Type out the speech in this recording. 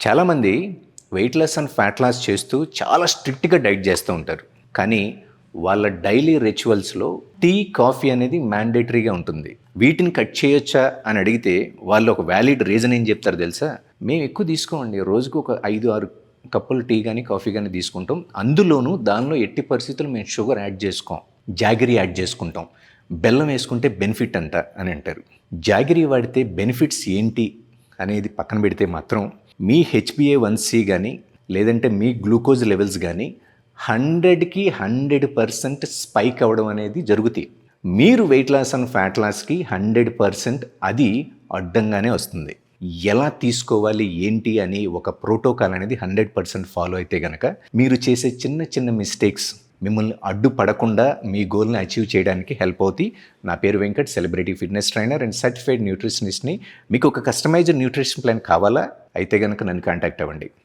చాలామంది weight loss and fat loss చేస్తూ చాలా స్ట్రిక్ట్గా డైట్ చేస్తూ ఉంటారు. కానీ వాళ్ళ డైలీ రిచువల్స్లో టీ, కాఫీ అనేది మ్యాండేటరీగా ఉంటుంది. వీటిని కట్ చేయొచ్చా అని అడిగితే వాళ్ళు ఒక వ్యాలిడ్ రీజన్ ఏం చెప్తారు తెలుసా? మేము ఎక్కువ తీసుకోమండి, రోజుకు ఒక 5-6 కప్పులు టీ కానీ కాఫీ కానీ తీసుకుంటాం. అందులోనూ దానిలో ఎట్టి పరిస్థితులు మేము షుగర్ యాడ్ చేసుకోం, జాగరీ యాడ్ చేసుకుంటాం, బెల్లం వేసుకుంటే బెనిఫిట్ అంట అని అంటారు. జాగరీ వాడితే బెనిఫిట్స్ ఏంటి అనేది పక్కన పెడితే మాత్రం మీ HbA1c కానీ లేదంటే మీ గ్లూకోజ్ లెవెల్స్ కానీ 100కి 100% స్పైక్ అవ్వడం అనేది జరుగుతాయి. మీరు వెయిట్ లాస్ అండ్ ఫ్యాట్ లాస్కి 100% అది అడ్డంగానే వస్తుంది. ఎలా తీసుకోవాలి ఏంటి అని ఒక ప్రోటోకాల్ అనేది 100% ఫాలో అయితే కనుక మీరు చేసే చిన్న చిన్న మిస్టేక్స్ మిమ్మల్ని అడ్డుపడకుండా మీ గోల్ని అచీవ్ చేయడానికి హెల్ప్ అవుతాయి. నా పేరు Venkat, celebrity fitness trainer and certified న్యూట్రిషనిస్ట్ని. మీకు ఒక కస్టమైజ్డ్ న్యూట్రిషన్ ప్లాన్ కావాలా? అయితే కనుక నన్ను కాంటాక్ట్ అవ్వండి.